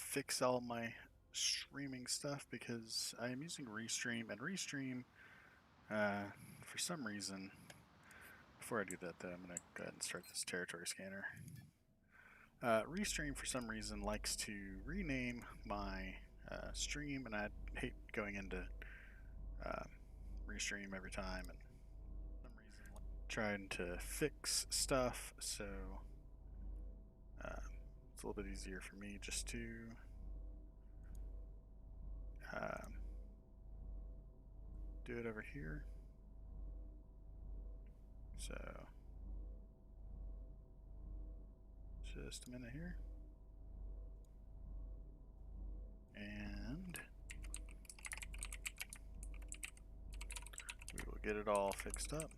fix all my streaming stuff because I am using Restream, and Restream, uh, for some reason, before I do that though, I'm going to go ahead and start this territory scanner. Restream, for some reason, likes to rename my stream, and I hate going into um, Restream every time, and for some reason, trying to fix stuff, so it's a little bit easier for me just to um, do it over here. So, just a minute here. And we will get it all fixed up.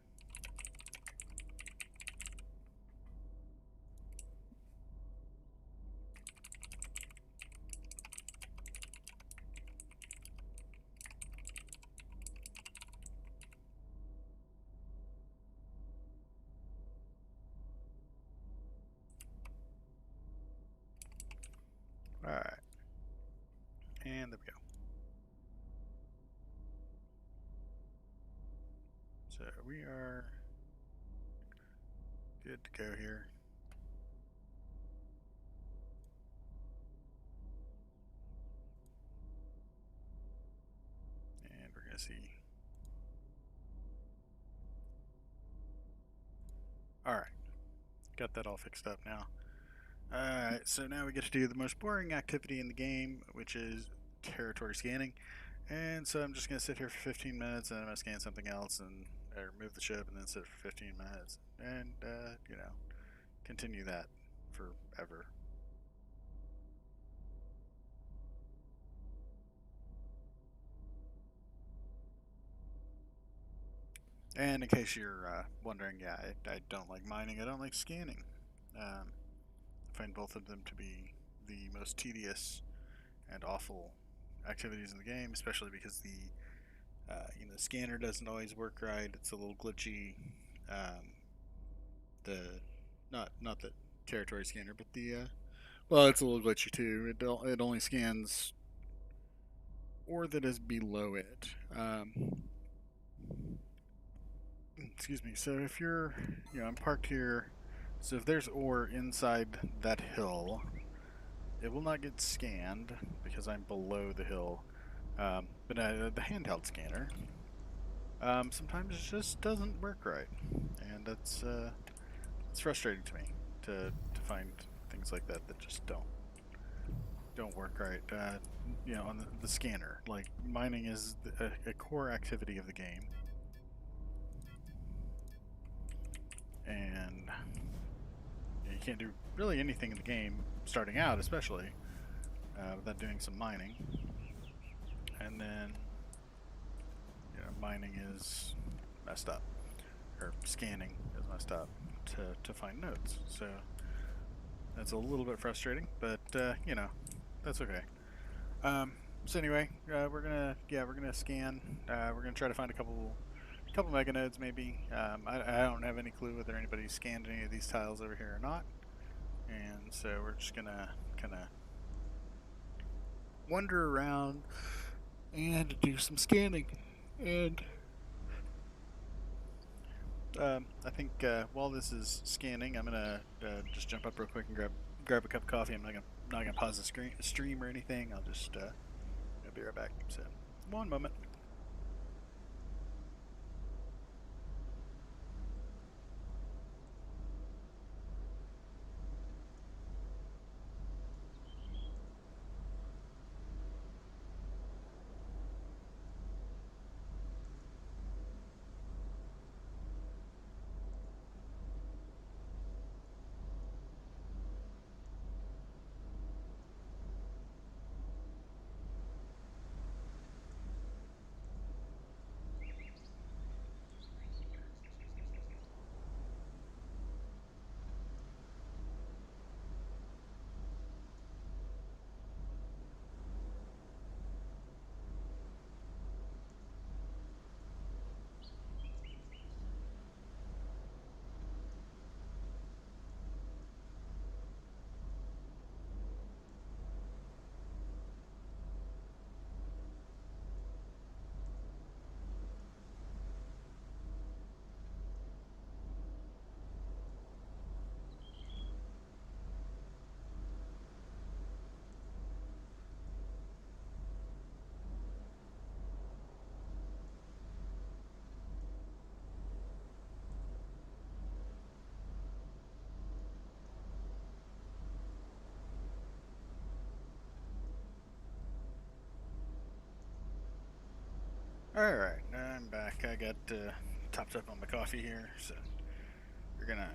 Alright. And there we go. So we are good to go here. And we're going to see. Alright. Got that all fixed up now. Alright, so now we get to do the most boring activity in the game, which is territory scanning. And so I'm just going to sit here for 15 minutes, and I'm going to scan something else, and move the ship, and then sit for 15 minutes. And, continue that forever. And in case you're wondering, yeah, I don't like mining. I don't like scanning. I find both of them to be the most tedious and awful activities in the game, especially because the scanner doesn't always work right. It's a little glitchy. Um, the not the territory scanner, but the well, it's a little glitchy too. It only scans ore that is below it. Excuse me. So if you're, I'm parked here. So if there's ore inside that hill, it will not get scanned because I'm below the hill. But the handheld scanner, sometimes it just doesn't work right, and that's it's frustrating to me to find things like that that just don't work right. On the scanner, like mining is a core activity of the game, and you can't do really anything in the game starting out, especially without doing some mining. And then mining is messed up, or scanning is messed up to find nodes. So that's a little bit frustrating, but that's okay. So anyway, we're gonna scan. We're gonna try to find a couple mega nodes maybe. I don't have any clue whether anybody's scanned any of these tiles over here or not, and so we're just gonna kind of wander around and do some scanning. And I think while this is scanning, I'm gonna just jump up real quick and grab a cup of coffee. I'm not gonna pause the stream or anything. I'll just I'll be right back. So one moment. Alright, I'm back. I got topped up on my coffee here, so we're gonna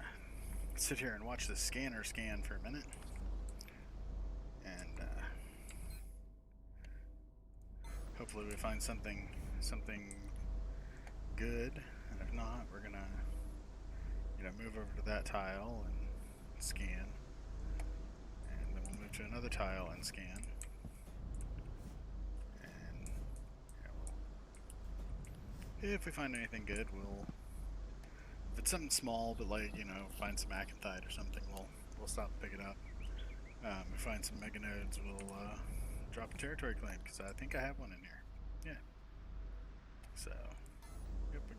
sit here and watch the scanner scan for a minute. And hopefully we find something good. And if not, we're gonna move over to that tile and scan. And then we'll move to another tile and scan. And if we find anything good, if it's something small, but like, find some acanthite or something, we'll stop and pick it up. If we find some mega nodes, we'll drop a territory claim, because I think I have one in here. Yeah. So, yep, we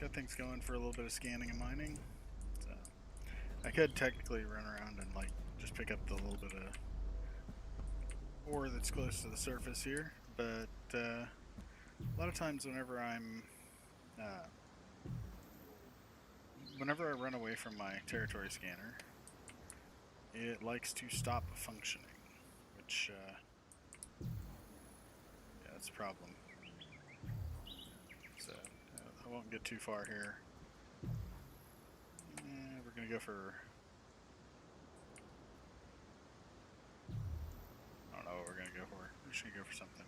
got things going for a little bit of scanning and mining. So, I could technically run around and like just pick up the little bit of ore that's close to the surface here, but a lot of times whenever I run away from my territory scanner, it likes to stop functioning, which yeah, that's a problem. So I won't get too far here. We're gonna go for, I don't know what we're gonna go for. We're just gonna go for something.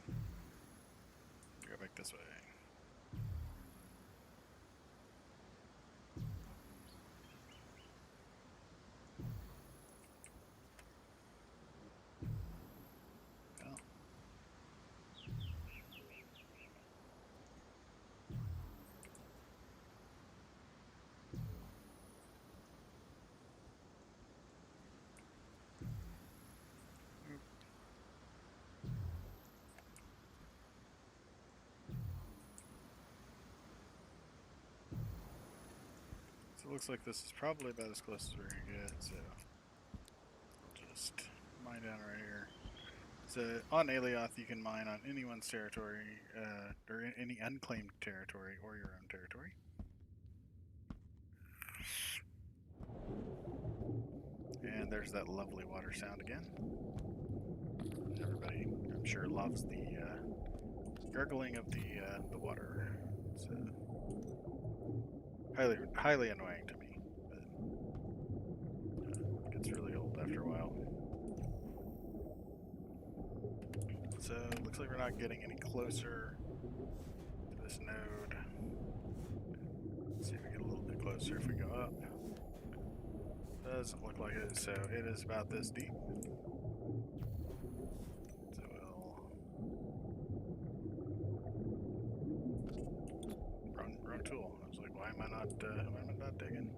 Go back this way. So it looks like this is probably about as close as we're gonna get, so we'll just mine down right here. So on Alioth you can mine on anyone's territory, or any unclaimed territory, or your own territory. And there's that lovely water sound again. Everybody, I'm sure, loves the gurgling of the water. It's highly annoying to me, but it gets really old after a while. So it looks like we're not getting any closer to this node. Let's see if we get a little bit closer if we go up. Doesn't look like it, so it is about this deep. So we'll run tool. I was like, why am I not digging?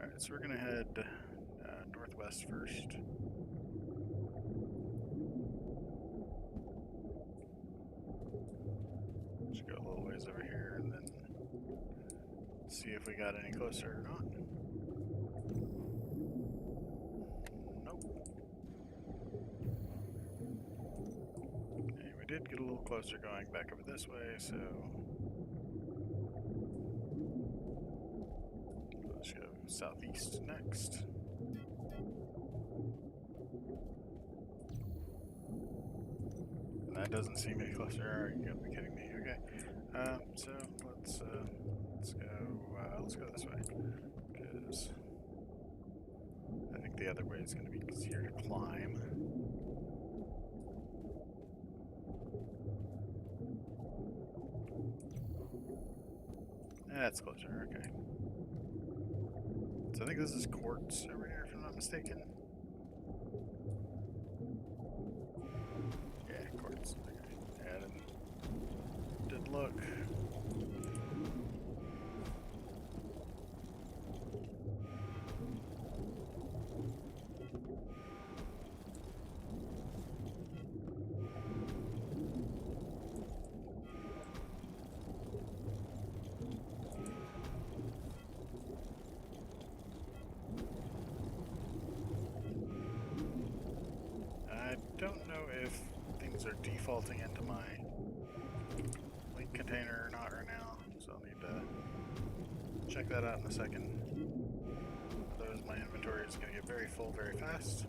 Alright, so we're gonna head northwest first. Just go a little ways over here and then see if we got any closer or not. Nope. Okay, we did get a little closer going back over this way, so let's go southeast next. And that doesn't seem any closer. Are you gotta be kidding me? Okay. So let's go this way, because I think the other way is going to be easier to climb. That's closer. Okay. So I think this is quartz over here, if I'm not mistaken. Yeah, quartz. Okay. Yeah, didn't look. I don't know if things are defaulting into my link container or not right now, so I'll need to check that out in a second. Otherwise my inventory is going to get very full very fast.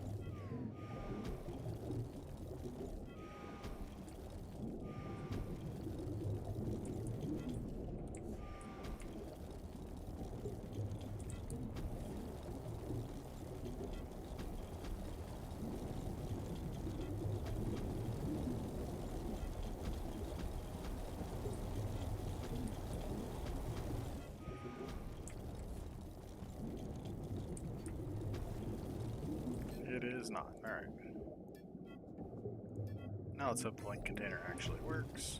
It is not. Alright. Now let's hope the link container actually works.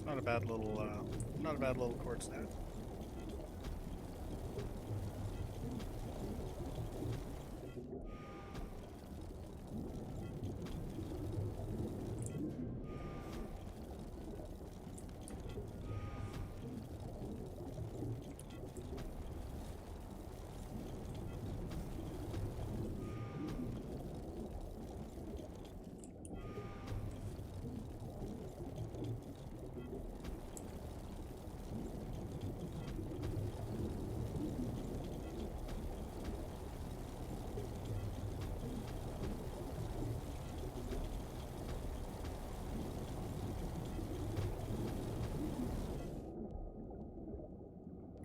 Not a bad little quartz node.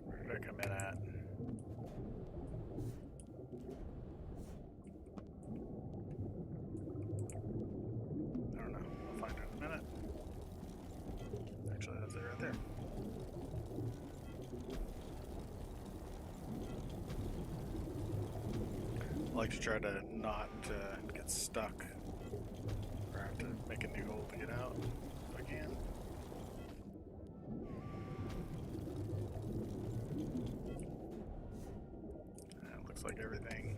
Where did I come in at? I don't know. I'll find it in a minute. Actually, that's it right there. I like to try to not get stuck or have to make a new hole to get out if I can. It looks like everything.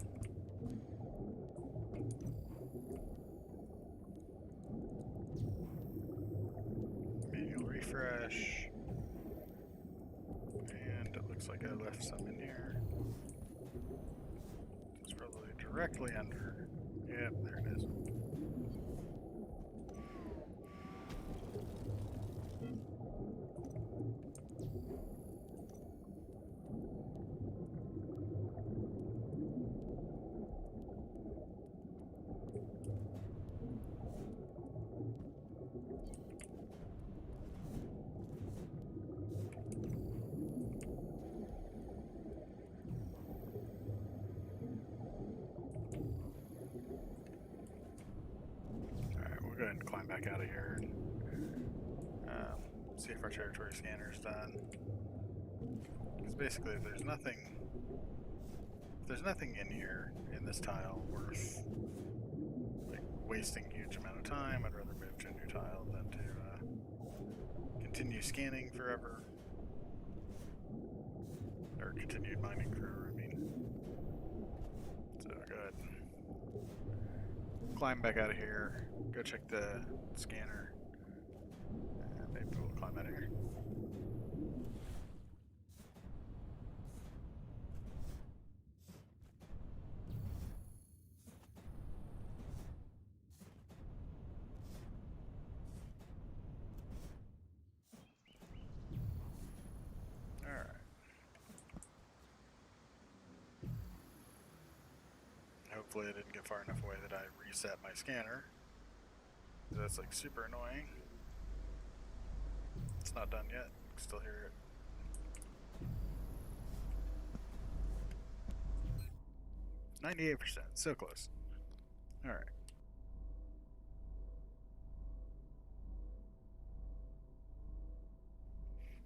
Manual refresh. And it looks like I left some in here. It's probably directly under. Yep, there it is. Go ahead and climb back out of here and see if our territory scanner is done. Because basically, if there's nothing in here in this tile worth like wasting a huge amount of time, I'd rather move to a new tile than to continue scanning forever or continue mining forever. I mean, so go ahead and climb back out of here. Go check the scanner. Maybe we'll climb out of here. Alright. Hopefully I didn't get far enough away that I reset my scanner. That's like super annoying. It's not done yet. Still hear it. 98%, so close. Alright.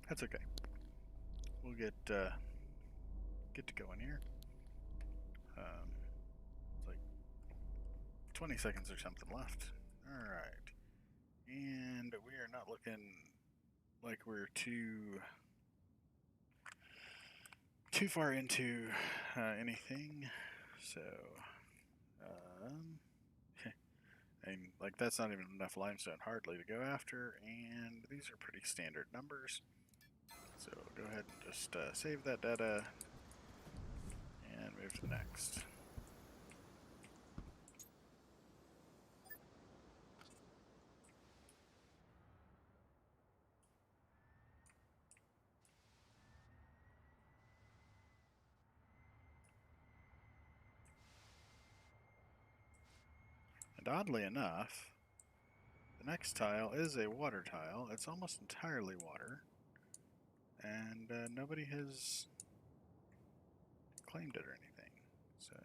That's okay. We'll get to going here. It's like 20 seconds or something left. Alright. And we are not looking like we're too far into anything. So, and like that's not even enough limestone hardly to go after, and these are pretty standard numbers. So go ahead and just save that data and move to the next. And oddly enough, The next tile is a water tile. It's almost entirely water. And nobody has claimed it or anything. So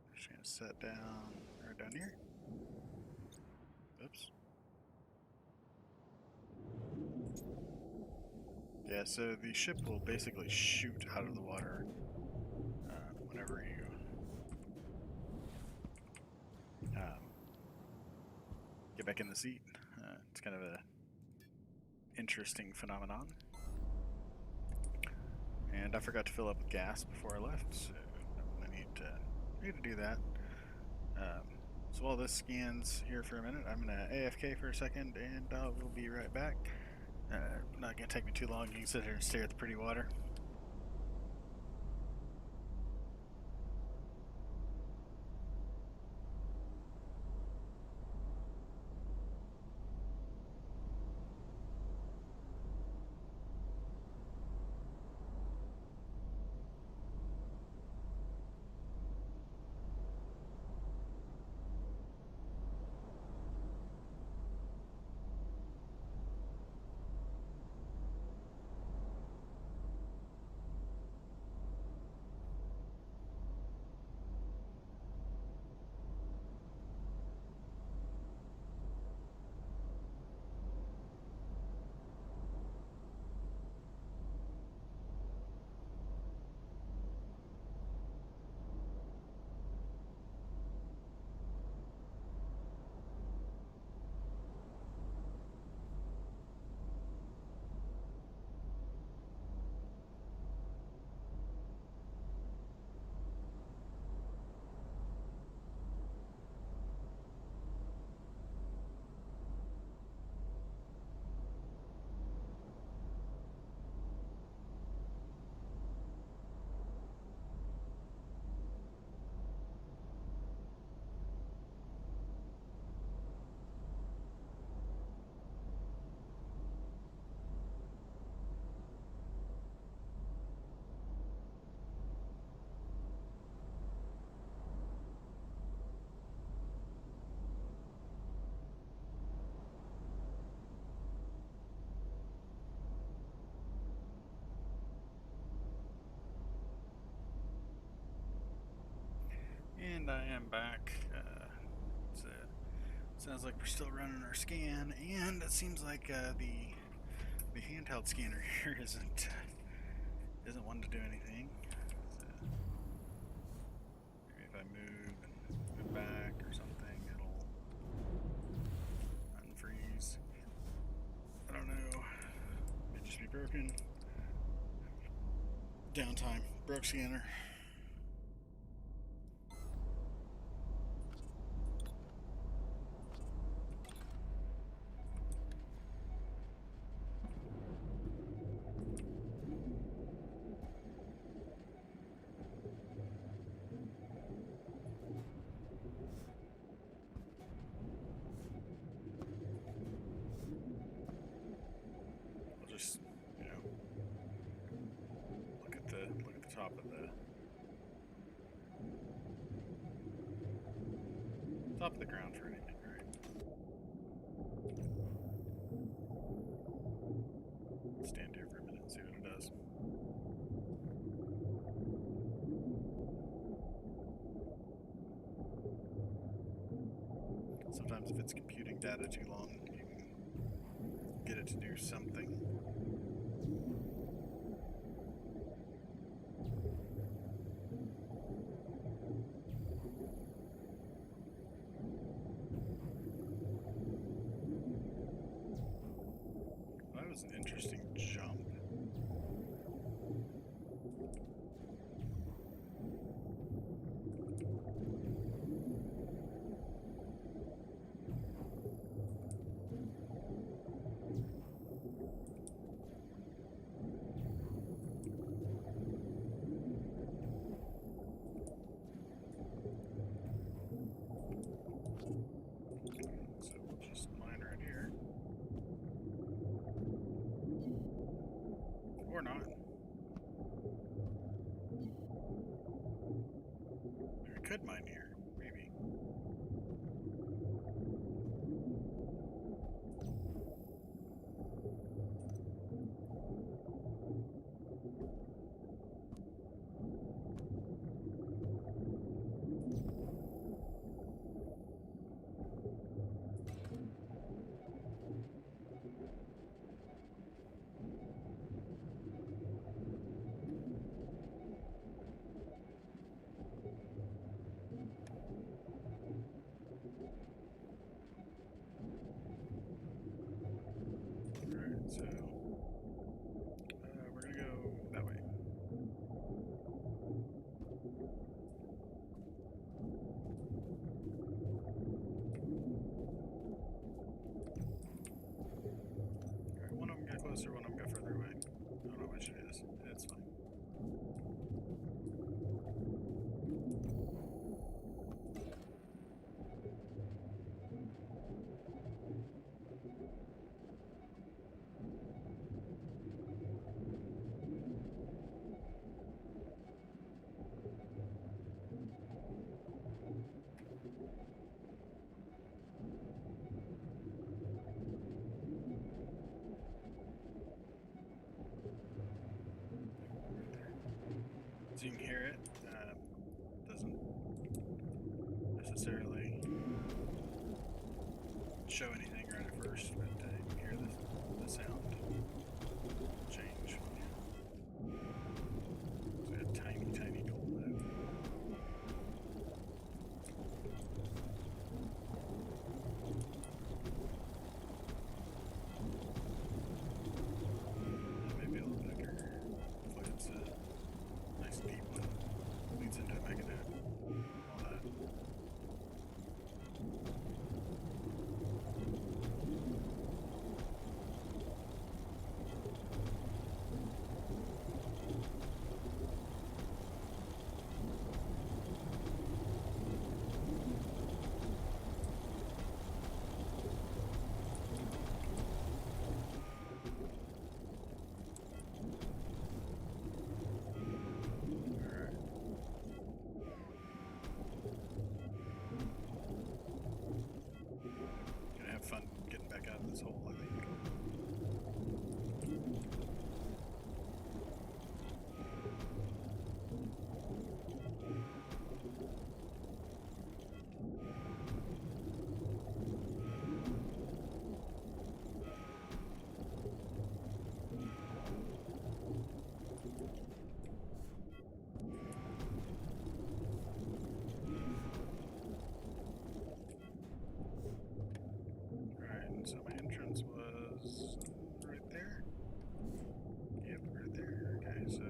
I'm just going to set down right down here. Oops. Yeah, so the ship will basically shoot out of the water whenever you get back in the seat. It's kind of a interesting phenomenon. And I forgot to fill up with gas before I left, so I need to do that. So while this scans here for a minute, I'm gonna AFK for a second, and we'll be right back. Not gonna take me too long. You can sit here and stare at the pretty water. And I am back. Sounds like we're still running our scan, and it seems like the handheld scanner here isn't wanting to do anything. So maybe if I move and back or something, it'll unfreeze. I don't know. May just be broken. Downtime. Broke scanner. Just, look at the top of the ground for anything, right? Stand here for a minute and see what it does. Sometimes if it's computing data too long, you can get it to do something. That was an interesting jump. So we'll just mine right here. So we're gonna go that way. Alright, one of them got closer, one of them got further away. I don't know which it is. It's fine. So you can hear it. Doesn't necessarily show anything right at first, but you can hear the sound change. It's a tiny, tiny gold note. Maybe a little bigger. Hopefully it's a nice deep one. Leads into a mega node. All that. Gonna have fun getting back out of this hole, I think. Alright, so my entrance was right there. Yep, right there. Okay, so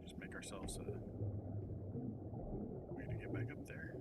just make ourselves a way to get back up there.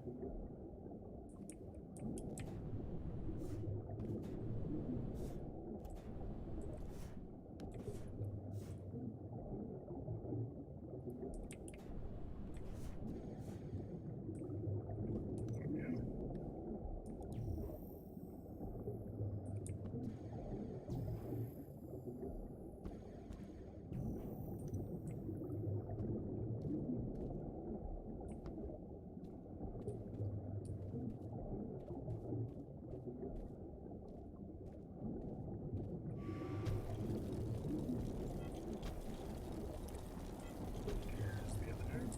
Here's the other node.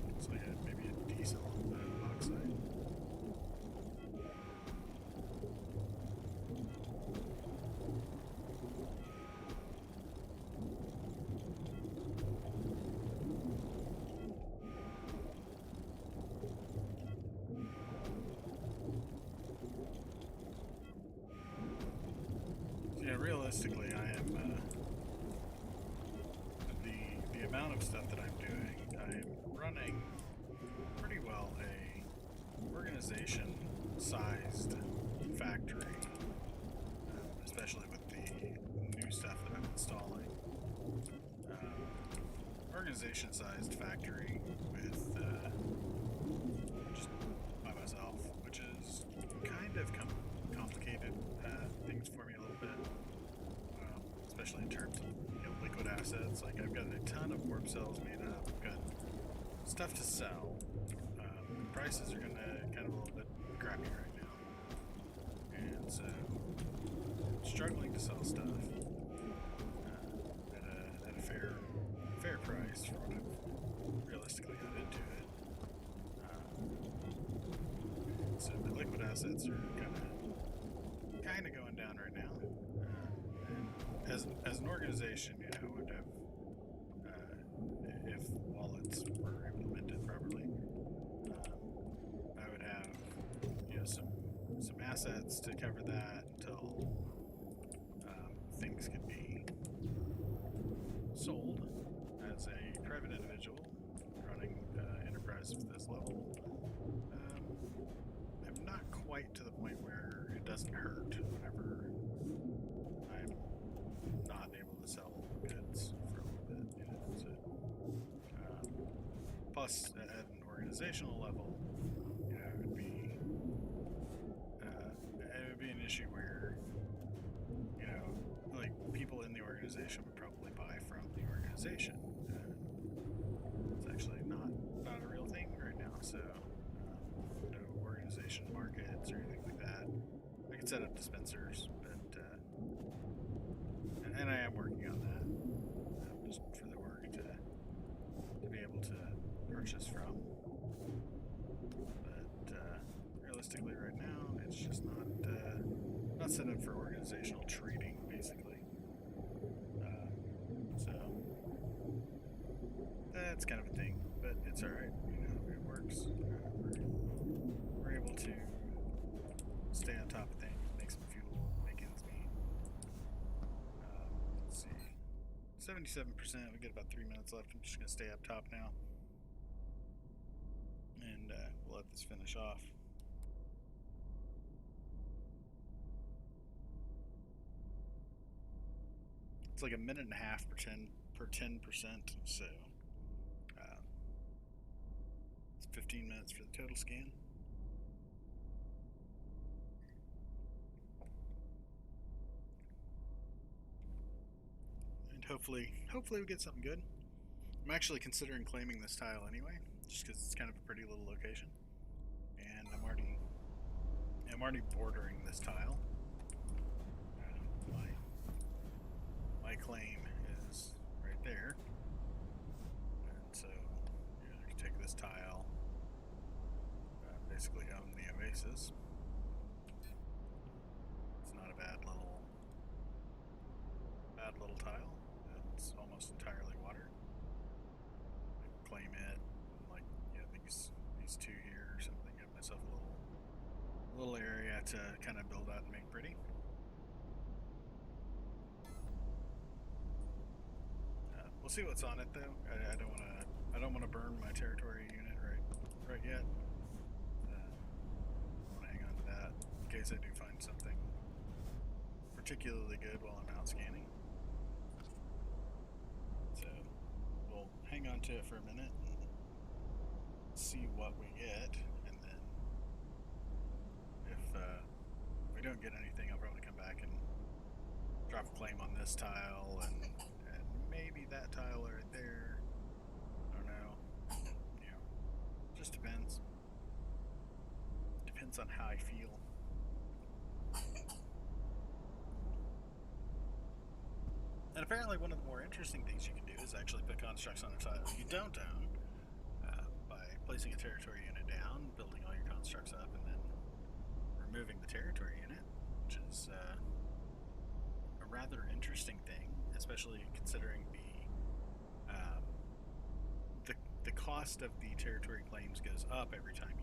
Looks like maybe a decent little bit of bauxite. Yeah, realistically, I am the amount of stuff that I'm doing. I'm running pretty well a organization-sized factory, especially with the new stuff that I'm installing. Organization-sized factory with just by myself, which is kind of complicated things for me a little bit, especially in terms of liquid assets. Like I've got a ton of warp cells made up, I've got stuff to sell. Prices are gonna kind of a little bit crappy right now, and so I'm struggling to sell stuff at a fair price for what I've realistically got into it. So the liquid assets are kind of going down right now. assets to cover that until things could be sold. As a private individual running enterprise of this level, I'm not quite to the point where it doesn't hurt whenever I'm not able to sell goods for a little bit. You know, so, plus, at an organizational level, you know, it would be an issue where, you know, like people in the organization would probably buy from the organization. It's actually not a real thing right now, so no organization markets or anything like that. I could set up dispensers, but and I am working on that, just for the org to be able to purchase from. But realistically, right now, it's just not set up for organizational trading, basically. So that's kind of a thing, but it's all right. You know, it works. We're able to stay on top of things, make some fuel, make ends meet. Let's see, 77%. We got about 3 minutes left. I'm just gonna stay up top now, and we'll let this finish off. It's like a minute and a half per 10%, so it's 15 minutes for the total scan. And hopefully we get something good. I'm actually considering claiming this tile anyway, just because it's kind of a pretty little location, and I'm already bordering this tile. My claim is right there, and so you know, I can take this tile, basically own the oasis. It's not a bad little tile. It's almost entirely water. I can claim it, like, you know, these two here or something. Give myself a little area to kind of build out and make pretty. We'll see what's on it though. I don't want to burn my territory unit right yet. I want to hang on to that in case I do find something particularly good while I'm out scanning. So we'll hang on to it for a minute and see what we get, and then if we don't get anything, I'll probably come back and drop a claim on this tile and maybe that tile right there. I don't know. You know, just depends. Depends on how I feel. And apparently one of the more interesting things you can do is actually put constructs on a tile you don't own, by placing a territory unit down, building all your constructs up, and then removing the territory unit, which is a rather interesting thing, especially considering the cost of the territory claims goes up every time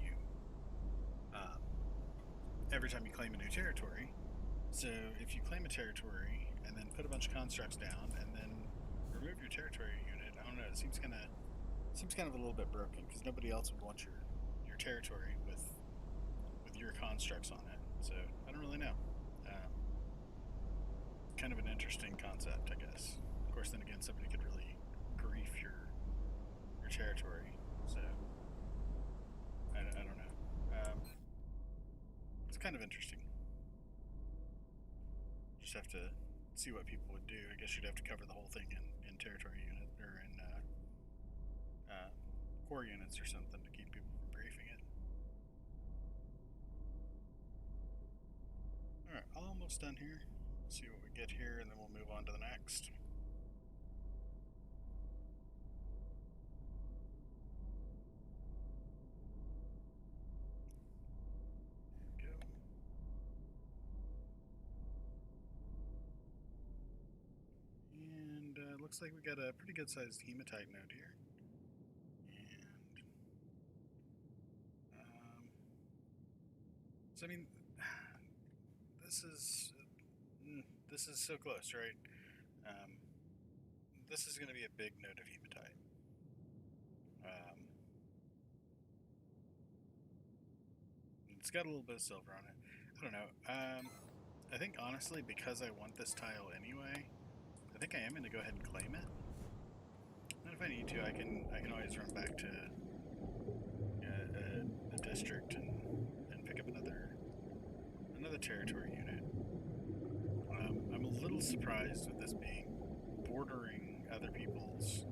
you claim a new territory. So if you claim a territory and then put a bunch of constructs down and then remove your territory unit, I don't know, it seems kind of a little bit broken, because nobody else would want your territory with your constructs on it. So I don't really know. Kind of an interesting concept, I guess. Of course, then again, somebody could really grief your territory. So I don't know. It's kind of interesting. Just have to see what people would do. I guess you'd have to cover the whole thing in territory unit, or in core units or something, to keep people from griefing it. Alright, almost done here. See what we get here, and then we'll move on to the next. There we go. And looks like we got a pretty good sized hematite node here. And so I mean, this is so close, right? Um, this is going to be a big node of hematite. It's got a little bit of silver on it. I don't know. I think honestly, because I want this tile anyway, I think I am going to go ahead and claim it. And if I need to, I can always run back to a district and pick up another territory unit. I'm a little surprised with this being bordering other people's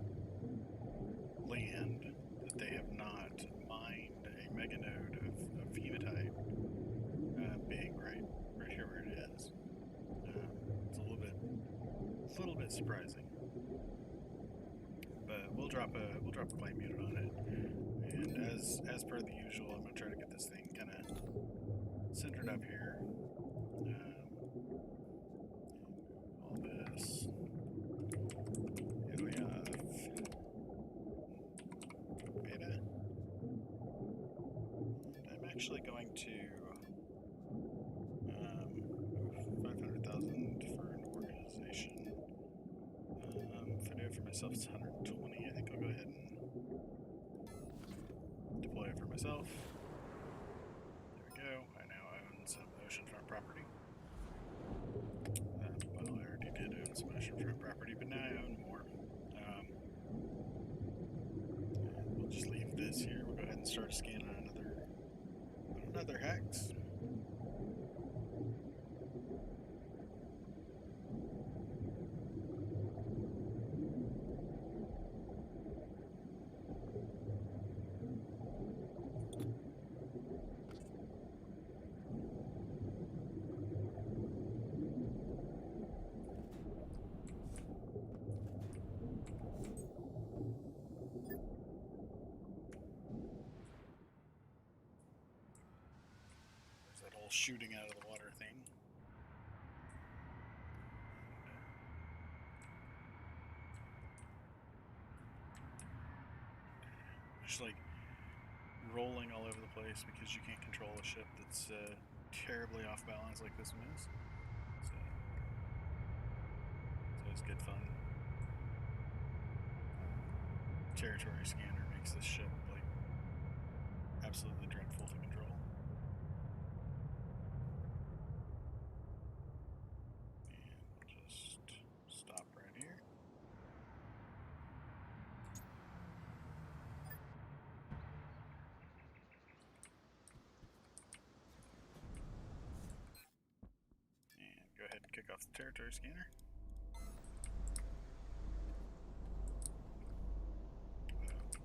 land that they have not mined a mega node of hematite, being right here where it is. It's a little bit surprising, but we'll drop a claim unit on it, and as per the usual, I'm gonna try to get this thing kind of centered up here. All this. Here we have beta. I'm actually going to 500,000 for an organization. If I do it for myself, it's 120. I think I'll go ahead and deploy it for myself. There we go. I now own some oceanfront property. Well, I already did own some oceanfront property, but now I own more. We'll just leave this here. We'll go ahead and start scanning another hex. That whole shooting out of the water thing. Just like rolling all over the place because you can't control a ship that's terribly off balance like this one is. So it's good fun. Territory scanner makes this ship like absolutely dreadful to control. And we'll just stop right here. And go ahead and kick off the territory scanner.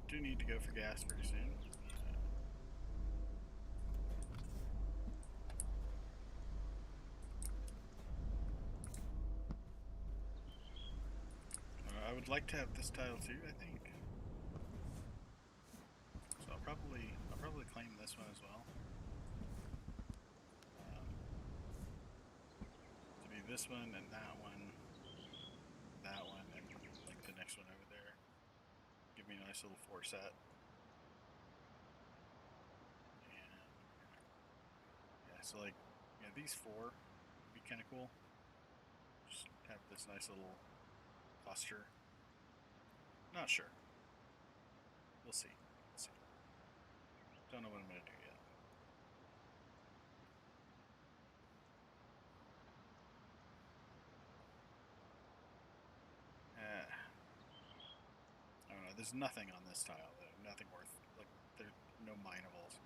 Do need to go for gas pretty soon. I would like to have this tile too, I think. So I'll probably claim this one as well. To be this one and that one, and like the next one over there. Give me a nice little 4 set. And yeah, so like these 4 would be kind of cool. Just have this nice little cluster. Not sure. We'll see. Don't know what I'm gonna do yet. I don't know. There's nothing on this tile though. Nothing worth like. There's no minables.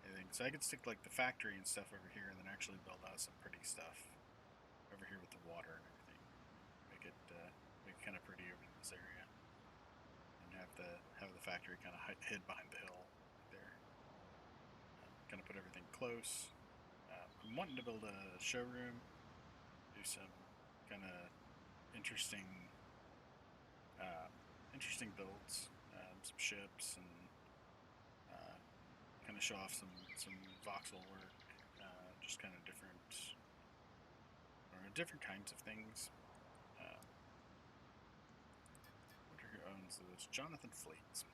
Anything. So I could stick like the factory and stuff over here, and then actually build out some pretty stuff over here with the water and everything. Make it kind of pretty over in this area, and have the factory kind of hid behind the hill right there. Kind of put everything close. I'm wanting to build a showroom, do some kind of interesting builds, some ships, and kind of show off some voxel work, just kind of different kinds of things. I wonder who owns this. Jonathan Fleets.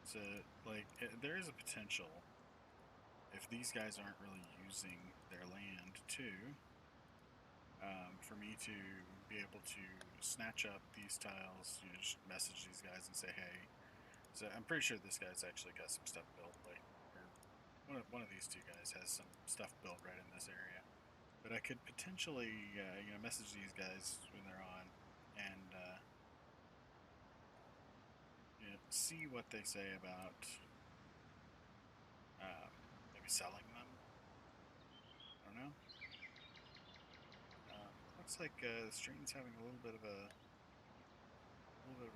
So like there is a potential if these guys aren't really using their land too, for me to be able to snatch up these tiles, just message these guys and say, hey. So I'm pretty sure this guy's actually got some stuff built, like, or one of these two guys has some stuff built right in this area. But I could potentially, message these guys when they're on, and see what they say about maybe selling them. I don't know. Looks like the stream's having a little bit of a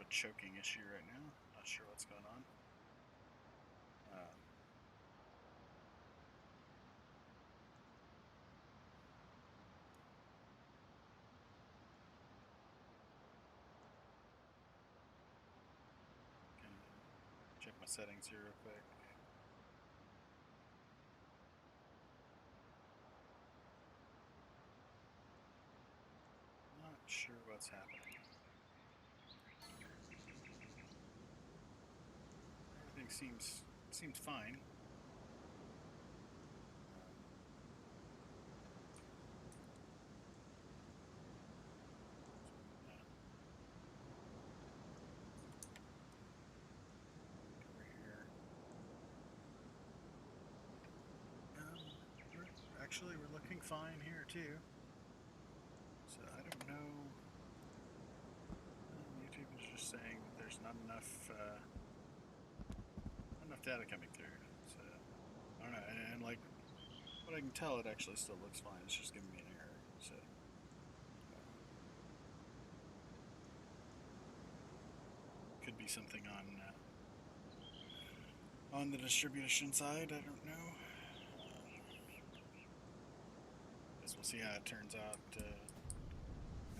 choking issue right now. Not sure what's going on. Check my settings here real quick. Not sure what's happening. Everything seems fine. Actually, we're looking fine here too. So I don't know. YouTube is just saying that there's not enough data coming through. So I don't know. And like what I can tell, it actually still looks fine. It's just giving me an error. So could be something on the distribution side. I don't know. Guess we'll see how it turns out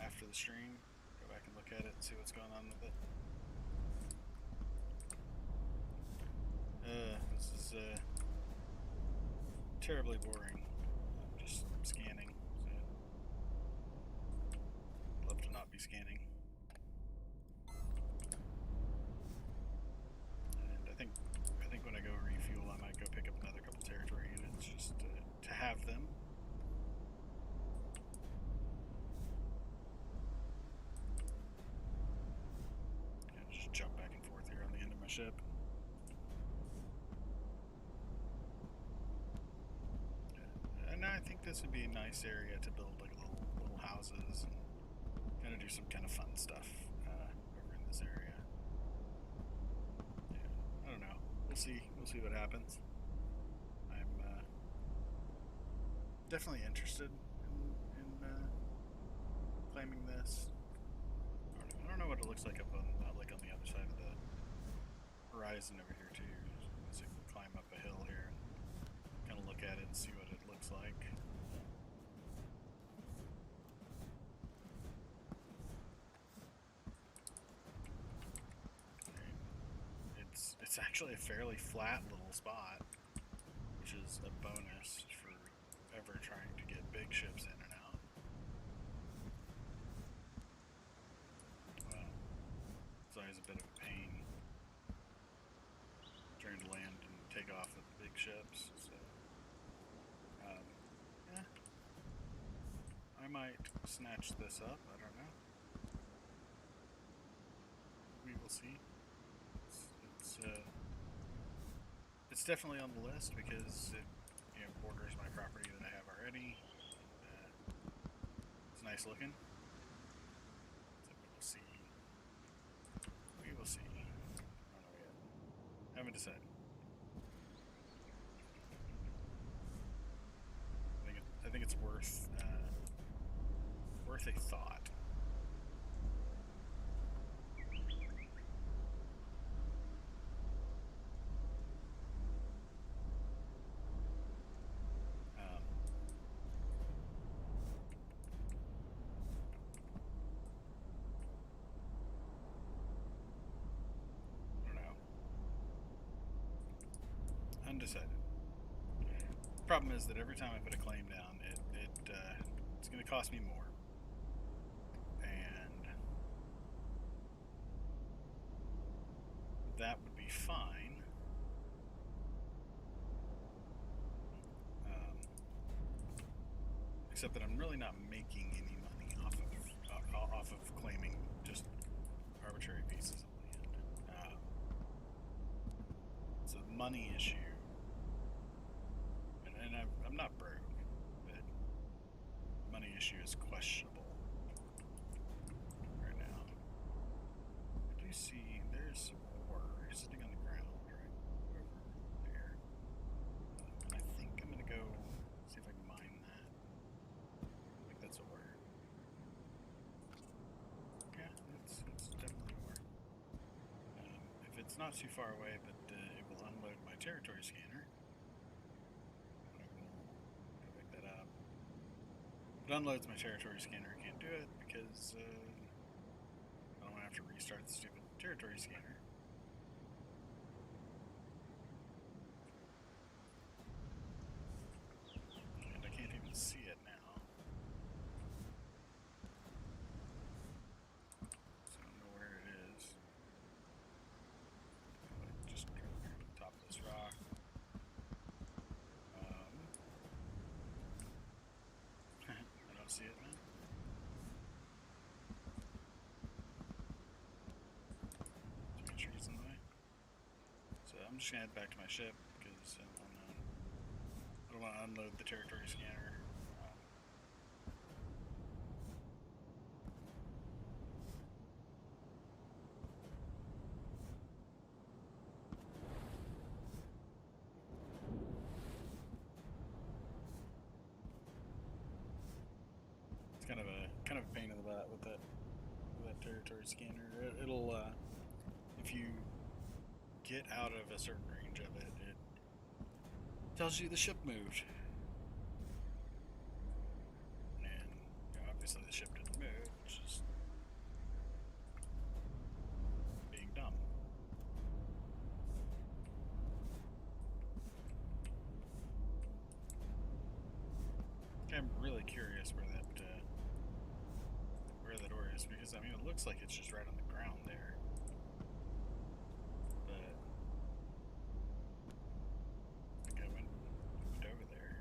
after the stream. Go back and look at it and see what's going on with it. This is terribly boring. I'm just scanning. So love to not be scanning. And I think when I go refuel, I might go pick up another couple territory units just to have them. Just jump back and forth here on the end of my ship. And I think this would be a nice area to build like little houses and kind of do some kind of fun stuff over in this area. Yeah, I don't know. We'll see what happens. I'm definitely interested in claiming this. I don't know what it looks like up on the other side of the horizon over here too. So you can climb up a hill here and kind of look at it and see what it looks like. It's actually a fairly flat little spot, which is a bonus for ever trying to get big ships in and out. Well, it's always a bit of a pain trying to land and take off with big ships. So, yeah, I might snatch this up. I don't know. We will see. It's definitely on the list because it borders my property that I have already. It's nice looking. So we will see. We will see. I don't know yet. Haven't decided. I think it's worth a thought. Undecided. Problem is that every time I put a claim down, it's going to cost me more, and that would be fine except that I'm really not making any money off of claiming just arbitrary pieces of land. It's a money issue, and I'm not broke, but the money issue is questionable right now. I do see there's some ore sitting on the ground right over there. I think I'm gonna go see if I can mine that. I think that's ore. Yeah, it's definitely ore. If it's not too far away, but it will unload my territory scanner, I will go pick that up. If it unloads my territory scanner, I can't do it because I don't want to have to restart the stupid territory scanner. And I can't even see it now. So I don't know where it is. Just go to the top of this rock. I don't see it now. Too many trees in the way. So I'm just gonna head back to my ship because I don't want to unload the territory scanner. It's kind of a pain in the butt with that territory scanner. It'll if you get out of a certain range of it, it tells you the ship moved. And obviously the ship didn't move, it's just being dumb. I'm really curious where that ore is, because I mean it looks like it's just right on the ground there. But I think I went over there.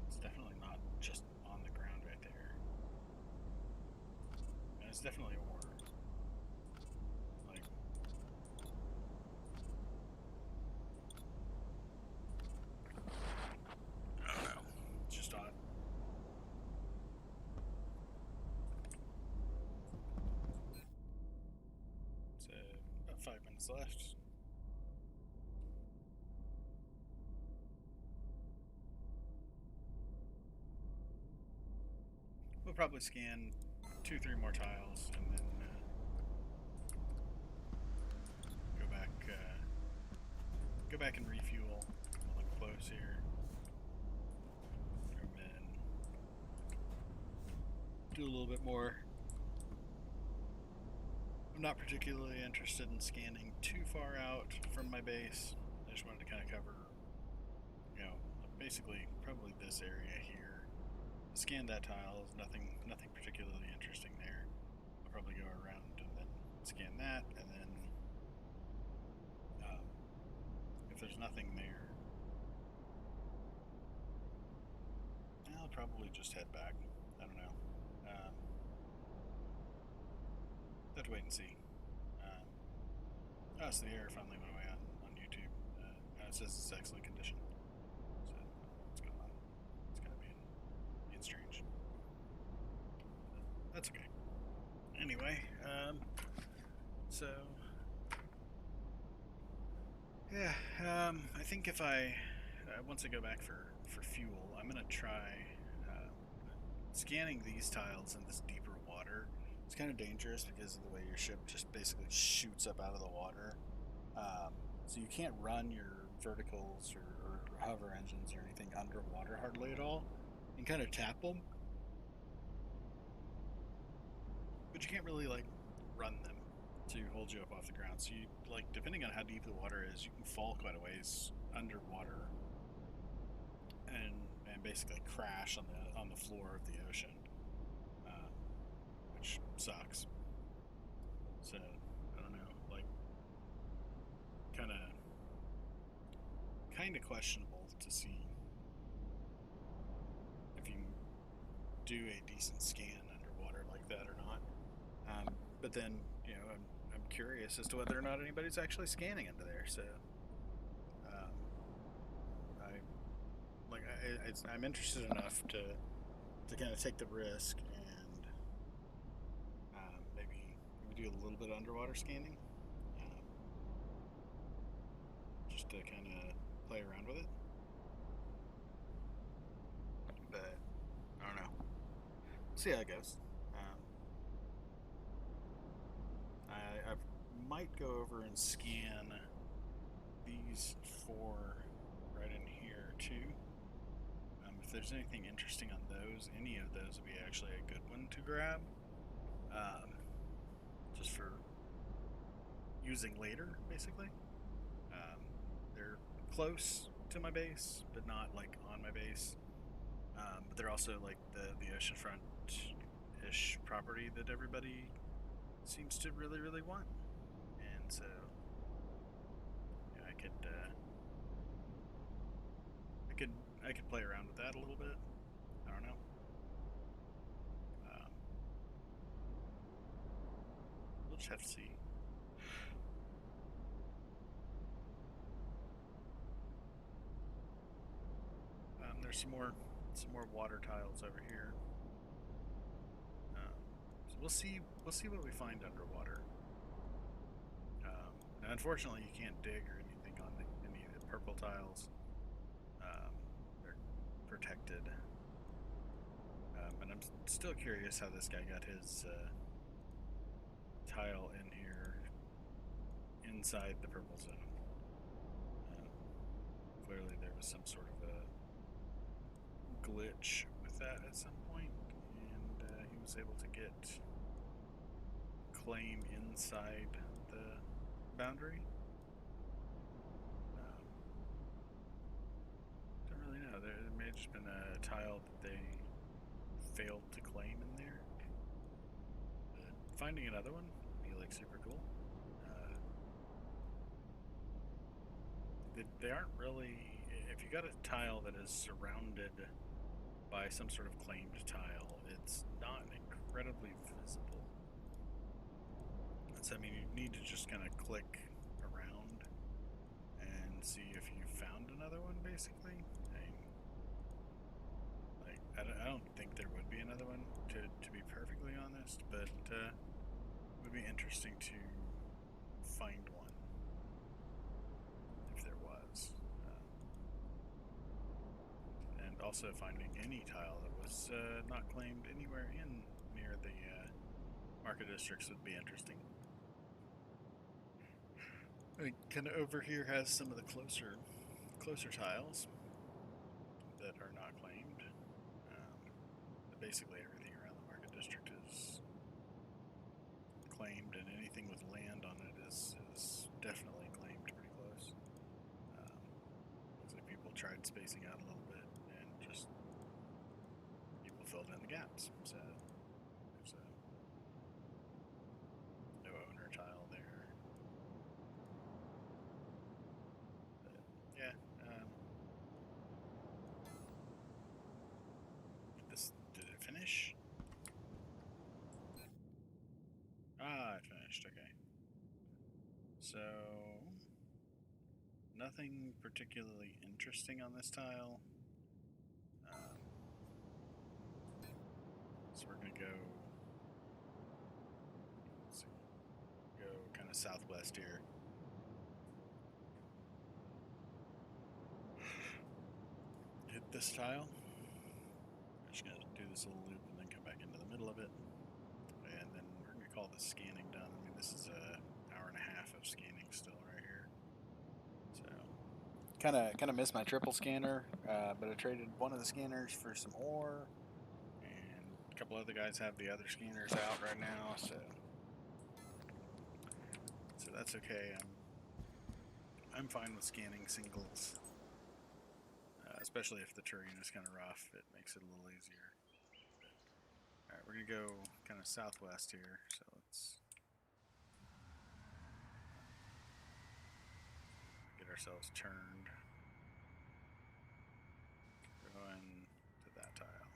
It's definitely not just on the ground right there. And it's definitely ore. Like, I don't know. It's just odd. So about 5 minutes left. We'll probably scan 2-3 more tiles and then go back and refuel. We'll look close here, and then do a little bit more. I'm not particularly interested in scanning too far out from my base. I just wanted to kind of cover, basically probably this area here. Scan that tile. Nothing particularly interesting there. I'll probably go around and then scan that, and then if there's nothing there, I'll probably just head back. I don't know. Have to wait and see. So the error finally went away on YouTube. It says it's excellent condition. So what's going on? It's kind of being strange. That's okay. Anyway, so yeah, I think if once I go back for fuel, I'm gonna try scanning these tiles in this deeper water. It's kind of dangerous because of the way your ship just basically shoots up out of the water. So you can't run your verticals or hover engines or anything underwater hardly at all. You can kind of tap them, but you can't really run them to hold you up off the ground. So you depending on how deep the water is, you can fall quite a ways underwater and basically crash on the floor of the ocean, which sucks. So I don't know, kind of questionable to see do a decent scan underwater like that or not. But then, I'm curious as to whether or not anybody's actually scanning under there. So, um, I'm interested enough to kind of take the risk and maybe do a little bit of underwater scanning, um, just to kind of play around with it. But I don't know. See how it goes. I might go over and scan these four right in here too. If there's anything interesting on those, any of those would be actually a good one to grab. Just for using later, basically. Um, they're close to my base, but not like on my base. But they're also like the oceanfront-ish property that everybody seems to really, really want. And so, I could play around with that a little bit. I don't know. Um, we'll just have to see. There's some more water tiles over here. So we'll see what we find underwater. Now, unfortunately, you can't dig or anything on any of the purple tiles. They're protected. And I'm still curious how this guy got his tile in here inside the purple zone. Clearly, there was some sort of a glitch with that at some point, and he was able to get claim inside the boundary. Don't really know. There may have just been a tile that they failed to claim in there. But finding another one would be like super cool. They aren't really. If you got a tile that is surrounded by some sort of claimed tile, it's not incredibly visible. So, I mean, you need to just kind of click around and see if you found another one, basically. I don't think there would be another one, to be perfectly honest, but it would be interesting to find one if there was. And also finding any tile that was not claimed anywhere in near the market districts would be interesting. I think kind of over here has some of the closer tiles that are not claimed. But basically everything around the market district is claimed, and anything with land on it is definitely claimed pretty close. Looks like people tried spacing out a little bit, and just people filled in the gaps. So there's no owner tile there. But yeah, did it finish? Ah, it finished. Okay. So nothing particularly interesting on this tile. So we're gonna go. Let's see, go kind of southwest here. Hit this tile. I'm just gonna do this little loop and then come back into the middle of it, and then we're gonna call the scanning done. I mean, this is an hour and a half of scanning still right here. So kind of missed my triple scanner, but I traded one of the scanners for some ore, and a couple other guys have the other scanners out right now, so that's okay. I'm fine with scanning singles, especially if the terrain is kind of rough. It makes it a little easier. All right, we're gonna go kind of southwest here, so let's get ourselves turned. Going to that tile.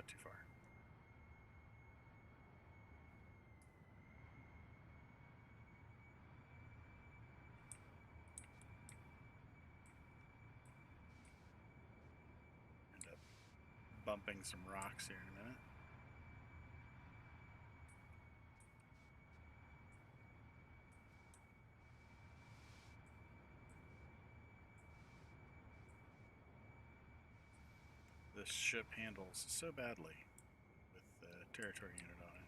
Too far. bumping some rocks here in a minute. This ship handles so badly with the territory unit on it.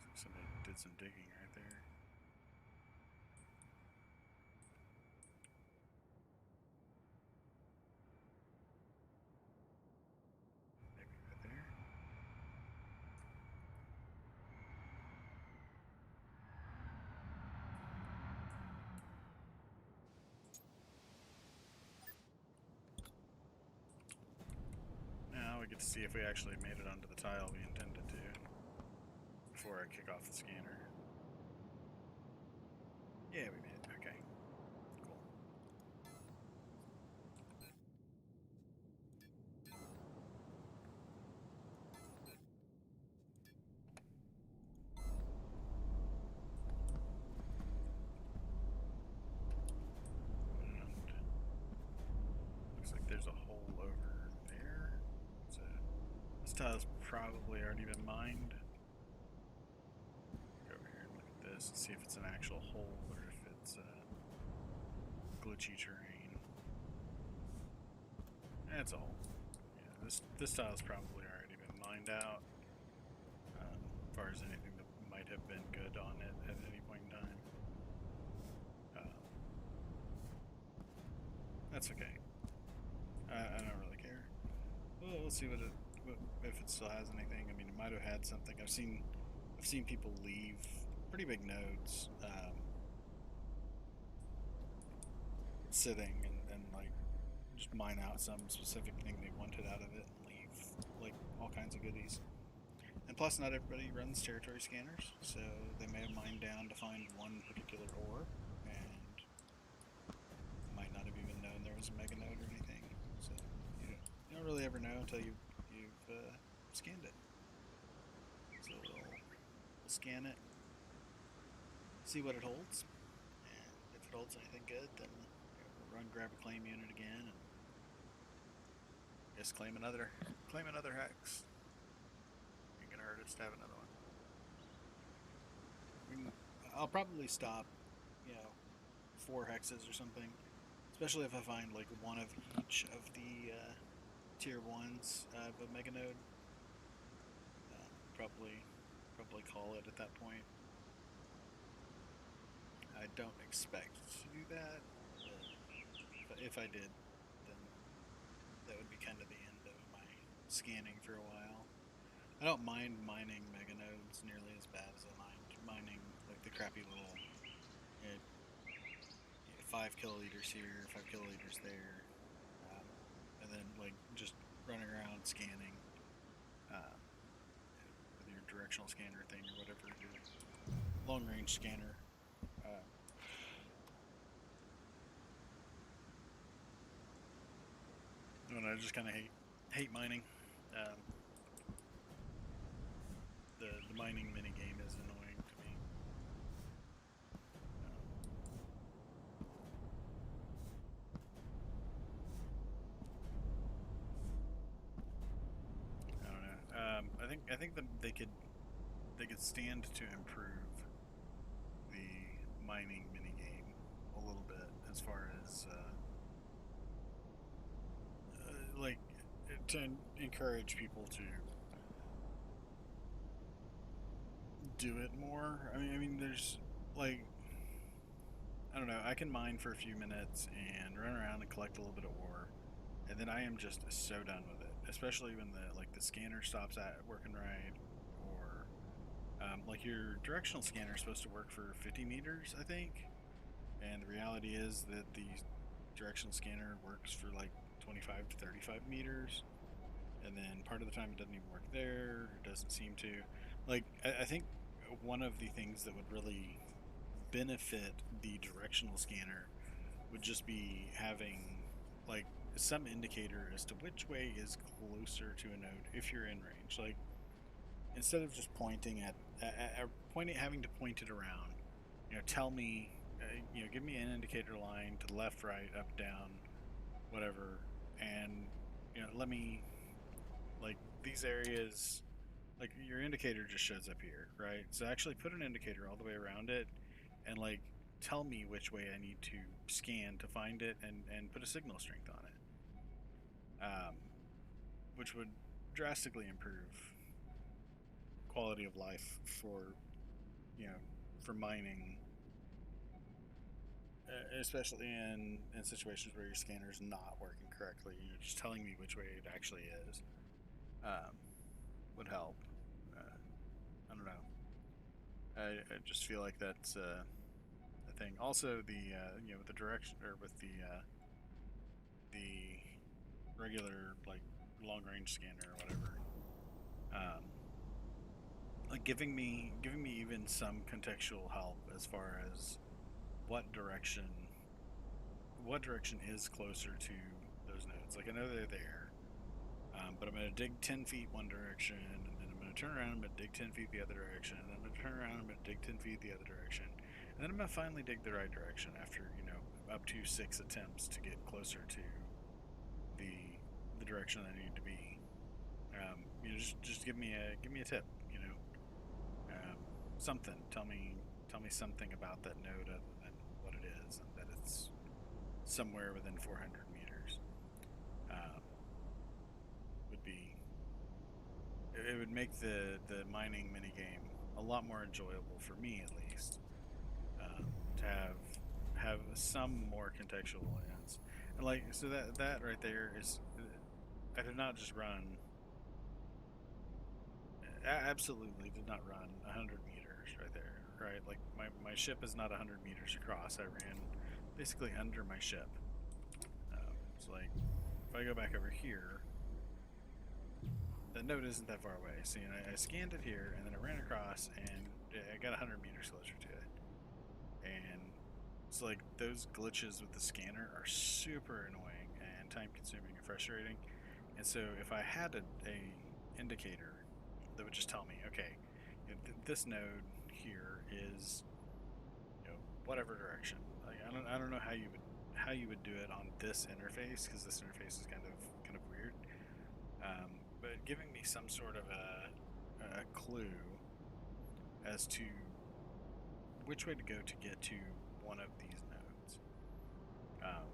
Looks like somebody did some digging right there. Maybe right there. Now we get to see if we actually made it onto the tile we intended to before I kick off the scanner. Yeah, we made it. Okay. Cool. And looks like there's a hole over there. So this tile's probably already been mined. Go over here and look at this and see if it's an actual hole or if it's glitchy terrain. It's a hole. Yeah, this tile's probably already been mined out. As far as anything that might have been good on it at any point in time. That's okay. I don't really care. Well, we'll see if it still has anything. I mean, it might have had something. I've seen people leave pretty big nodes sitting and like just mine out some specific thing they wanted out of it and leave like all kinds of goodies. And plus, not everybody runs territory scanners, so they may have mined down to find one particular ore, and might not have even known there was a mega node or anything. So you don't really ever know until you've scanned it. So we'll scan it, see what it holds, and if it holds anything good, then we'll run grab a claim unit again, and just claim another hex. Ain't gonna hurt us to have another one. I'll probably stop, 4 hexes or something. Especially if I find like one of each of the tier 1s of a mega node. Probably call it at that point. I don't expect to do that, but if I did, then that would be kind of the end of my scanning for a while. I don't mind mining mega nodes nearly as bad as I mind mining like the crappy little 5 kiloliters here, 5 kiloliters there, and then like just running around scanning with your directional scanner thing or whatever, your long range scanner. I just kind of hate mining. The mining mini game is annoying to me. I don't know. I think that they could stand to improve the mining mini game a little bit as far as like to encourage people to do it more. I mean, there's like, I don't know. I can mine for a few minutes and run around and collect a little bit of ore, and then I am just so done with it. Especially when the scanner stops at working right, or like your directional scanner is supposed to work for 50 meters, I think, and the reality is that the directional scanner works for like 25 to 35 meters, and then part of the time it doesn't even work there. It doesn't seem to. Like, I think one of the things that would really benefit the directional scanner would just be having like some indicator as to which way is closer to a node if you're in range. Like, instead of just pointing having to point it around, tell me, give me an indicator line to the left, right, up, down, whatever, and let me Like these areas, like your indicator just shows up here, right? So actually put an indicator all the way around it, and like tell me which way I need to scan to find it, and put a signal strength on it, which would drastically improve quality of life for you know for mining, especially in situations where your scanner's not working correctly. Just telling me which way it actually is um, would help. I don't know. I just feel like that's a thing. Also, with the direction or with the regular like long range scanner or whatever, um, like giving me even some contextual help as far as what direction what direction is closer to those nodes. Like I know they're there, but I'm going to dig 10 feet one direction, and then I'm going to turn around, I'm going to dig 10 feet the other direction, and then I'm going to turn around, I'm going to dig 10 feet the other direction, and then I'm going to finally dig the right direction after, up to 6 attempts to get closer to the the direction I need to be. Just give me a tip, um, something. Tell me something about that node other than what it is, and that it's somewhere within 400 meters. Um, would be it would make the mining minigame a lot more enjoyable for me at least, to have some more contextual awareness. And like so that right there is I did not just run absolutely did not run 100 meters right there, right? Like my ship is not 100 meters across. I ran basically under my ship. So like if I go back over here, the node isn't that far away. See, and I scanned it here, and then I ran across, and I got 100 meters closer to it. And it's like those glitches with the scanner are super annoying and time consuming and frustrating. And so if I had a indicator that would just tell me, okay, this node here is whatever direction. Like I don't know how you would do it on this interface because this interface is kind of weird. But giving me some sort of a clue as to which way to go to get to one of these nodes, um,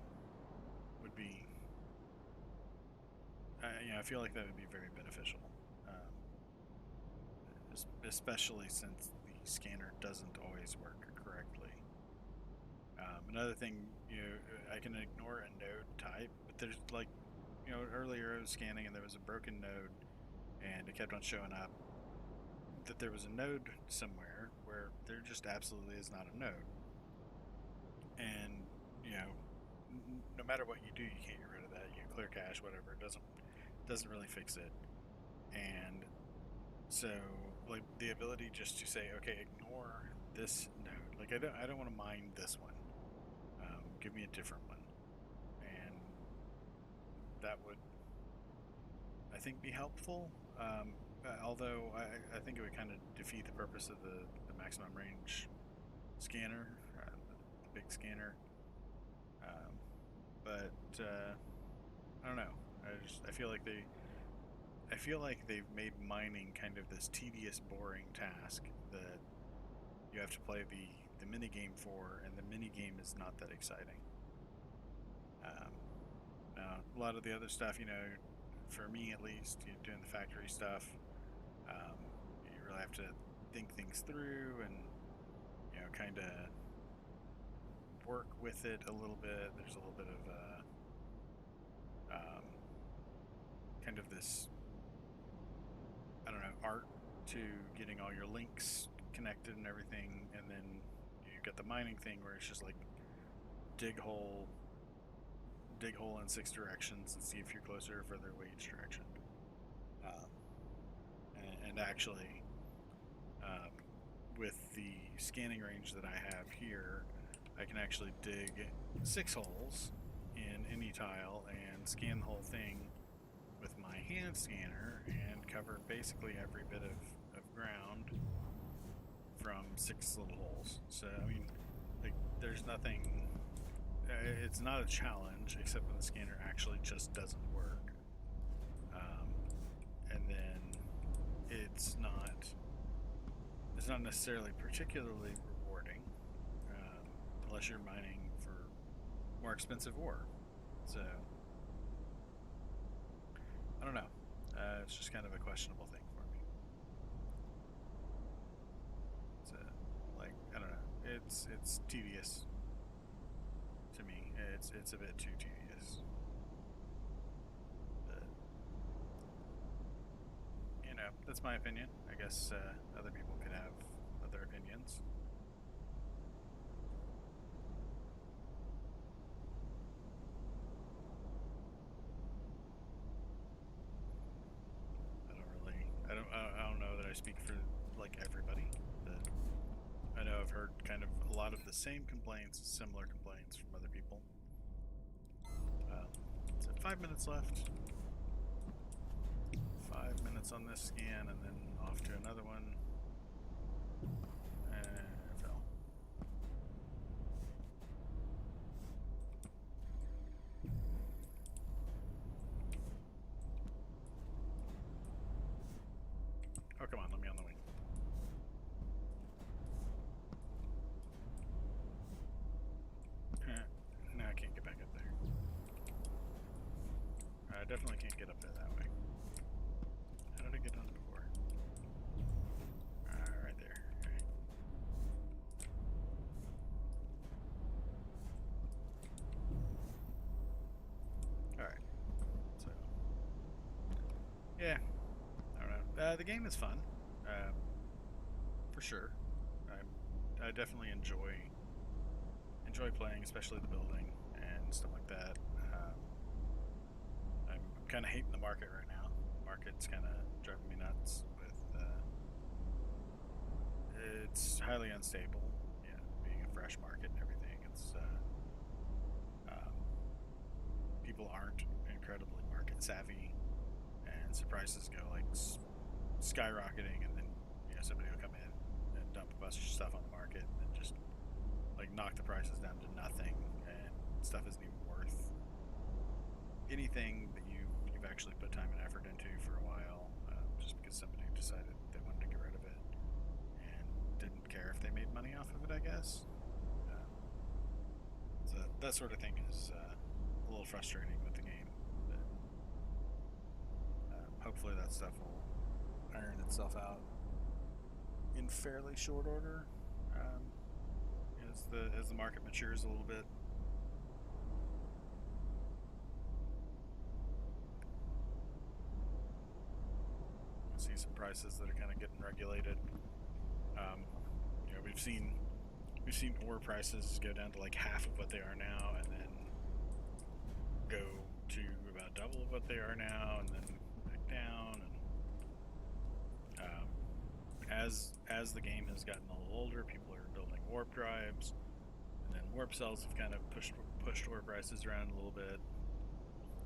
would be, I feel like that would be very beneficial, especially since the scanner doesn't always work correctly. Another thing, I can ignore a node type, but there's like, earlier I was scanning and there was a broken node, and it kept on showing up that there was a node somewhere where there just absolutely is not a node. And, no matter what you do, you can't get rid of that. You clear cache, whatever, it doesn't really fix it. And so, like, the ability just to say, okay, ignore this node. Like, I don't want to mine this one. Give me a different one. And that would, I think, be helpful. Although I think it would kind of defeat the purpose of the maximum range scanner, the big scanner. But I don't know. I feel like they've made mining kind of this tedious, boring task that you have to play the mini game for, and the mini game is not that exciting. Um, Now, a lot of the other stuff, for me at least, doing the factory stuff, um, you really have to think things through and kind of work with it a little bit. There's a little bit of kind of this, I don't know, art to getting all your links connected and everything, and then you got the mining thing where it's just like dig hole in 6 directions and see if you're closer or further away each direction. Um, and actually, um, with the scanning range that I have here, I can actually dig 6 holes in any tile and scan the whole thing with my hand scanner and cover basically every bit of ground from 6 little holes. So, I mean, like, there's nothing, it's not a challenge except when the scanner actually just doesn't work. Um, it's not necessarily particularly rewarding unless you're mining for more expensive ore. So I don't know. It's just kind of a questionable thing for me. It's like I don't know. It's tedious to me. It's a bit too tedious. But you know, that's my opinion. I guess other people could have other opinions. I don't really. I don't know that I speak for like everybody, but I know I've heard kind of a lot of the same complaints, similar complaints from other people. Um, so 5 minutes left. 5 minutes on this scan, and then off to another one. And it fell. Oh, come on, let me on the wing. No, I can't get back up there. I definitely can't get up there that way. How did I get on it before? Right there. Alright. So, yeah. I don't know. The game is fun. For sure. I definitely enjoy playing, especially the building and stuff like that. I'm kind of hating the market right now. The market's kind of driving me nuts with it's highly unstable. Yeah, being a fresh market and everything. It's people aren't incredibly market savvy, and so prices go like skyrocketing, and then somebody will come in and dump a bunch of stuff on the market and just like knock the prices down to nothing, and stuff isn't even worth anything that you've actually put time and effort into for a while, just because somebody decided they wanted to get rid of it and didn't care if they made money off of it, I guess. Um, so that sort of thing is a little frustrating with the game, but hopefully that stuff will iron itself out in fairly short order, as the market matures a little bit. I see some prices that are kind of getting regulated. Um, we've seen ore prices go down to like half of what they are now, and then go to about double of what they are now, and then back down. And as the game has gotten a little older, people are building warp drives, and then warp cells have kind of pushed ore prices around a little bit.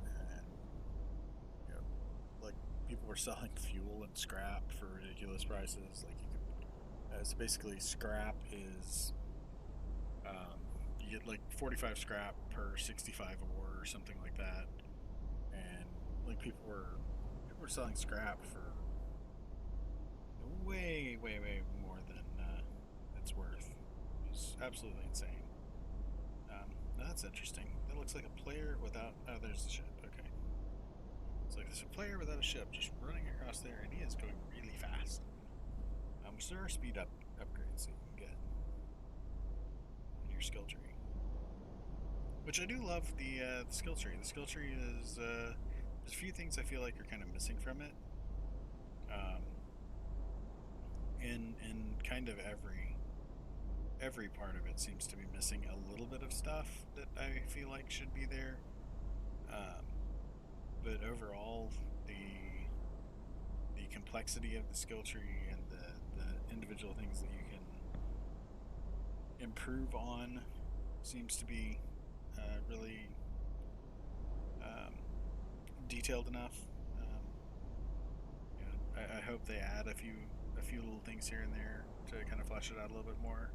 And you know, like people were selling fuel and scrap for ridiculous prices. Like so basically scrap is you get like 45 scrap per 65 ore or something like that, and like people were selling scrap for way more than it's worth. It was absolutely insane. That's interesting. That looks like a player without. Oh, there's the ship. Okay, it's like there's a player without a ship just running across there, and he is going really fast. So there are speed upgrades that you can get in your skill tree, which I do love the skill tree. The skill tree is there's a few things I feel like are kind of missing from it. Um, in kind of every part of it seems to be missing a little bit of stuff that I feel like should be there. Um, but overall, the complexity of the skill tree and the individual things that you can improve on seems to be really um, detailed enough. Um, I hope they add a few little things here and there to kind of flesh it out a little bit more.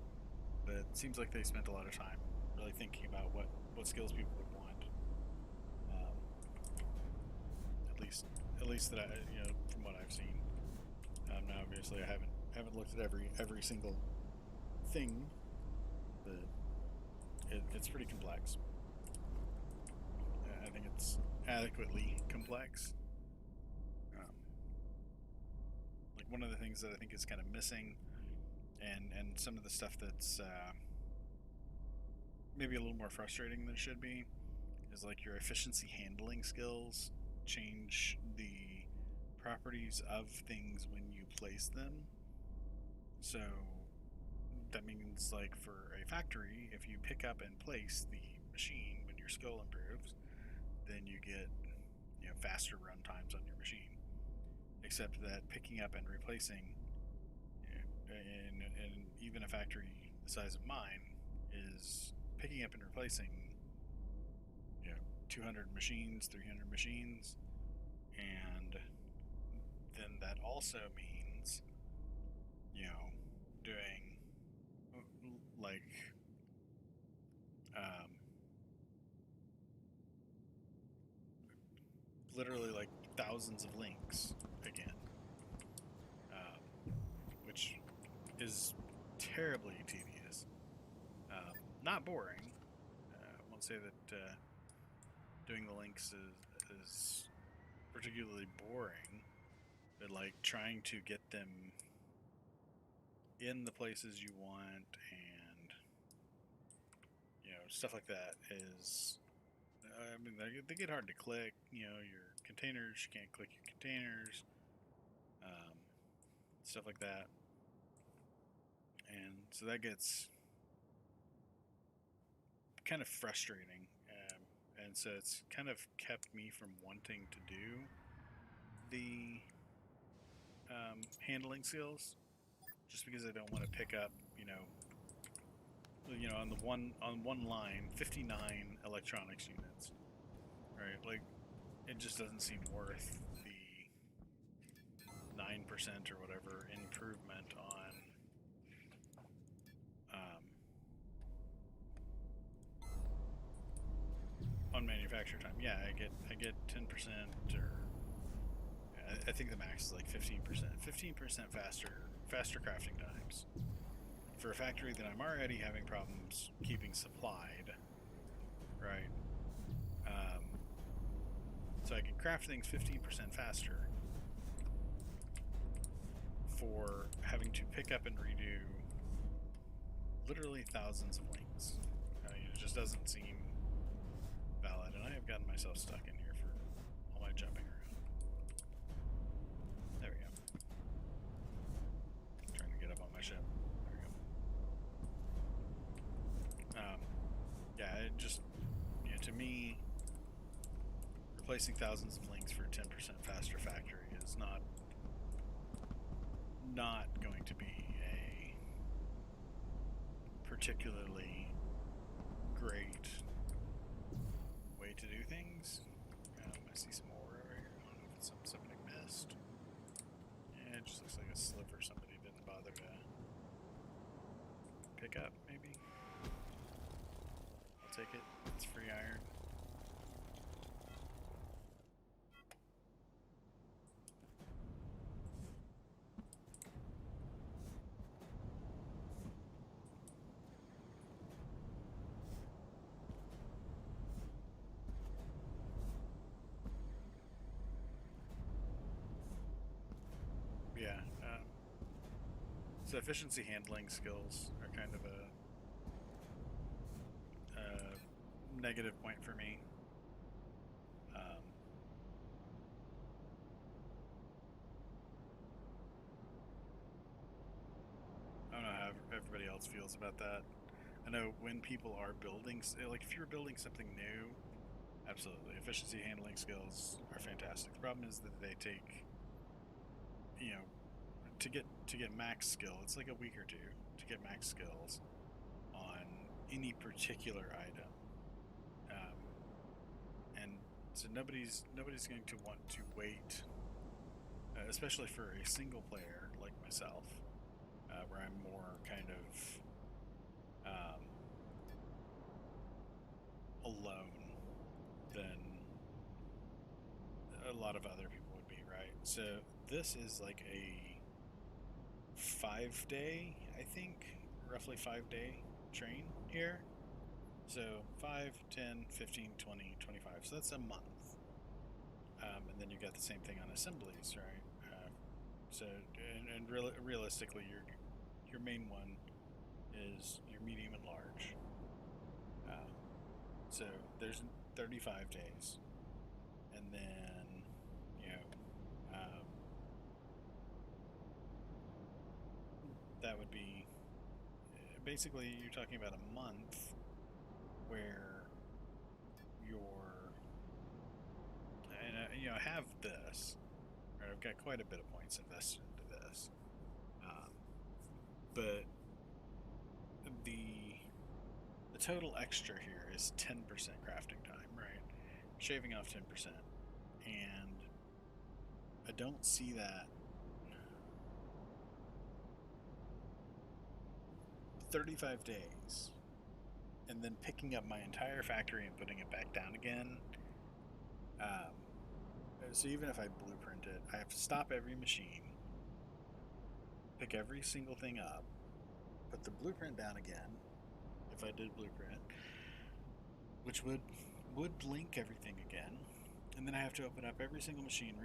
But it seems like they spent a lot of time really thinking about what skills people would want. Um, at least that I from what I've seen. Now, obviously, I haven't looked at every single thing, but it's pretty complex. I think it's adequately complex. Um, like one of the things that I think is kind of missing, and some of the stuff that's maybe a little more frustrating than it should be, is like your efficiency handling skills change the properties of things when you place them. So that means, like for a factory, if you pick up and place the machine when your skill improves, then you get faster run times on your machine. Except that picking up and replacing, in even a factory the size of mine, is picking up and replacing 200 machines, 300 machines, and then that also means doing like um, literally like thousands of links again, which is terribly tedious. Not boring. I won't say that doing the links is particularly boring, but like trying to get them in the places you want and stuff like that is. I mean, they get hard to click. Your containers, you can't click your containers, um, stuff like that, and so that gets kind of frustrating. And so it's kind of kept me from wanting to do the handling skills, just because I don't want to pick up, on one line, 59 electronics units, right? Like, it just doesn't seem worth the 9% or whatever improvement on manufacture time. Yeah, I get 10%, or I think the max is like 15%. 15% faster crafting times for a factory that I'm already having problems keeping supplied, right? So I can craft things 15% faster for having to pick up and redo literally thousands of links. It just doesn't seem valid, and I have gotten myself stuck in here for all my jumping around. There we go. Trying to get up on my ship. There we go. Yeah, it just, to me, replacing thousands of links for 10% faster factory is not going to be a particularly great way to do things. I see some ore over here. I don't know if it's some septic mist. Yeah, it just looks like a sliver somebody didn't bother to pick up, maybe. I'll take it. It's free iron. Yeah. So efficiency handling skills are kind of a negative point for me. I don't know how everybody else feels about that. I know when people are building, like if you're building something new, absolutely, efficiency handling skills are fantastic. The problem is that they take, to get max skill, it's like a week or two to get max skills on any particular item, and so nobody's going to want to wait, especially for a single player like myself, where I'm more kind of alone than a lot of other people would be, right? So this is like a 5-day, I think, roughly 5-day train here. So 5, 10, 15, 20, 25. So that's a month. And then you got the same thing on assemblies, right? So, and realistically, your main one is your medium and large. So there's 35 days, and then you know that would be basically you're talking about a month where you're and I have this. Right, I've got quite a bit of points invested into this, but the the total extra here is 10% crafting time, right? Shaving off 10%, and I don't see that 35 days and then picking up my entire factory and putting it back down again. Um, so even if I blueprint it, I have to stop every machine, pick every single thing up, put the blueprint down again, if I did blueprint, which would link everything again, and then I have to open up every single machine,